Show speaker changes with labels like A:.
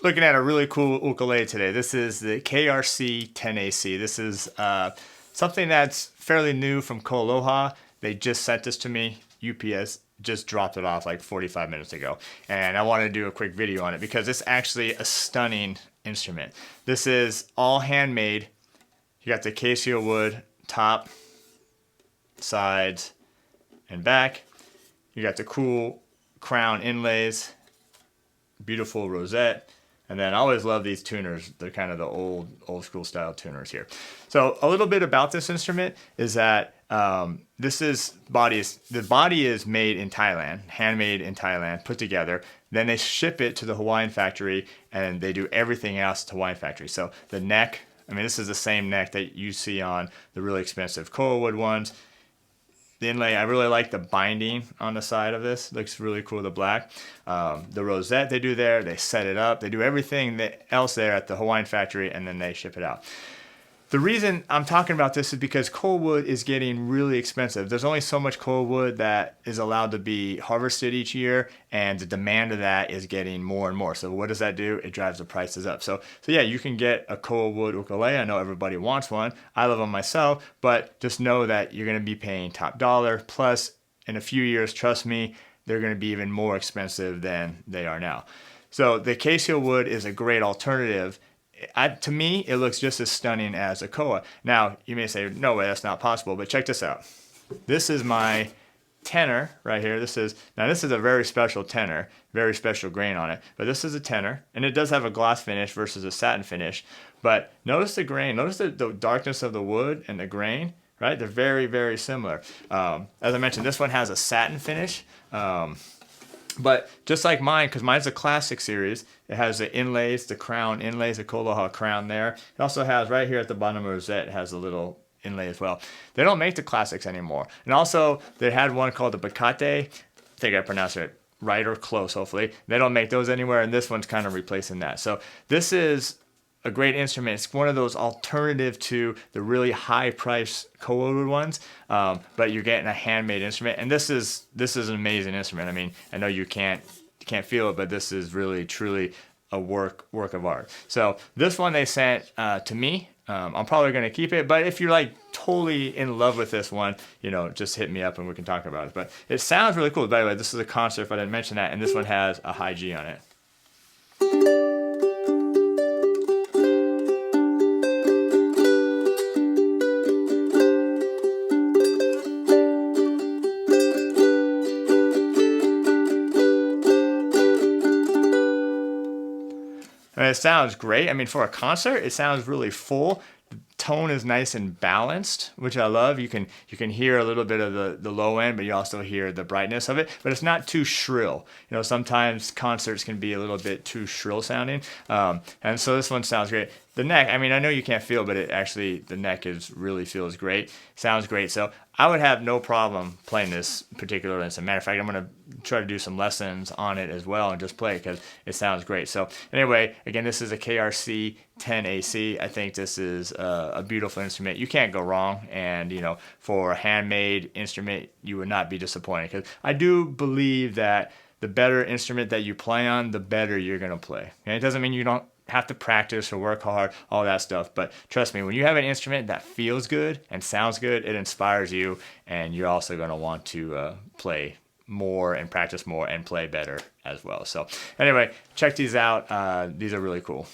A: looking at a really cool ukulele today. This is the KCR-10AC. This is something that's fairly new from KoAloha. They just sent this to me. UPS just dropped it off like 45 minutes ago. And I wanted to do a quick video on it because it's actually a stunning instrument. This is all handmade. You got the acacia wood top, sides, and back. You got the cool crown inlays, beautiful rosette. And then I always love these tuners. They're kind of the old school style tuners here. So a little bit about this instrument is that the body is made in Thailand, handmade in Thailand, put together. Then they ship it to the Hawaiian factory, and they do everything else at the Hawaiian factory. So the neck, I mean, this is the same neck that you see on the really expensive koa wood ones. The inlay, I really like the binding on the side of this. Looks really cool, the black. The rosette they do there, they set it up. They do everything else there at the Hawaiian factory, and then they ship it out. The reason I'm talking about this is because koa wood is getting really expensive. There's only so much koa wood that is allowed to be harvested each year, and the demand of that is getting more and more. So what does that do? It drives the prices up. So yeah, you can get a koa wood ukulele. I know everybody wants one. I love them myself, but just know that you're going to be paying top dollar. Plus, in a few years, trust me, they're going to be even more expensive than they are now. So the acacia wood is a great alternative. To me, it looks just as stunning as a koa. Now, you may say, no way, that's not possible, but check this out. This is my tenor right here. This is a very special tenor, very special grain on it, but this is a tenor, and it does have a gloss finish versus a satin finish. But notice the grain, notice the darkness of the wood and the grain, right? They're very, very similar. As I mentioned, this one has a satin finish. But just like mine, because mine's a classic series, it has the inlays, the crown inlays, the KoAloha crown there. It also has right here at the bottom of the rosette, it has a little inlay as well. They don't make the classics anymore. And also, they had one called the Bacate. I think I pronounced it right or close, hopefully. They don't make those anywhere, and this one's kind of replacing that. So this is a great instrument. It's one of those alternative to the really high price koa wood ones, but you're getting a handmade instrument. And this is an amazing instrument. I mean, I know you can't feel it, but this is really truly a work of art. So this one they sent to me. I'm probably going to keep it, but if you're like totally in love with this one, just hit me up and we can talk about it. But it sounds really cool. By the way, this is a concert, if I didn't mention that, and this one has a high G on it. I mean, it sounds great. I mean, for a concert, it sounds really full. The tone is nice and balanced, which I love. You can hear a little bit of the low end, but you also hear the brightness of it. But it's not too shrill. Sometimes concerts can be a little bit too shrill sounding. And so this one sounds great. The neck, I mean, I know you can't feel, but the neck really feels great. Sounds great. So I would have no problem playing this particular instrument. Matter of fact, I'm going to try to do some lessons on it as well and just play it because it sounds great. So anyway, again, this is a KCR-10AC. I think this is a beautiful instrument. You can't go wrong. And, for a handmade instrument, you would not be disappointed because I do believe that the better instrument that you play on, the better you're going to play. And it doesn't mean you don't have to practice or work hard, all that stuff. But trust me, when you have an instrument that feels good and sounds good, it inspires you, and you're also going to want to play more and practice more and play better as well. So anyway, check these out. These are really cool.